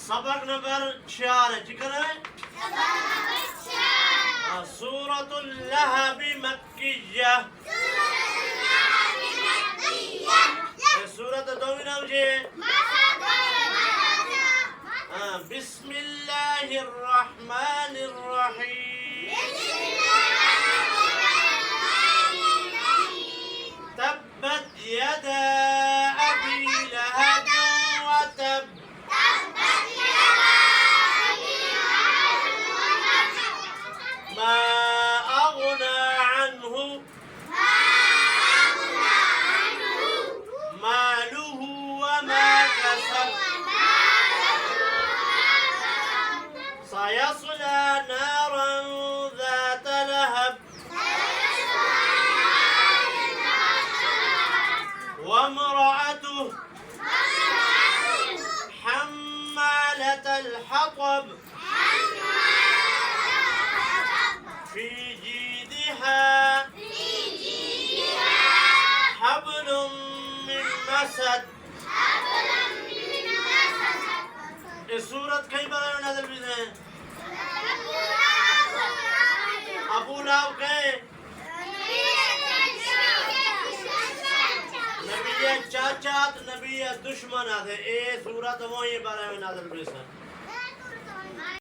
सबक नंबर 4 है, ठीक है। सूरतुल लहब मक्किया। सूरत दो नाम जे बिस्मिल्लाहिर रहमानिर रहीम। तब्बत यदा अबी लहब व तब। ما أغنى عنه ماله وما كسب سيصلى نارا ذات لهب وامرأته حمالة الحطب في جيدها حبل من مسد. सूरत कई बार नाज़िल हुई है। अबू लहब के नबी चाचा नबी दुश्मन आते। ए सूरत वही बारे में नाज़िल हुई है।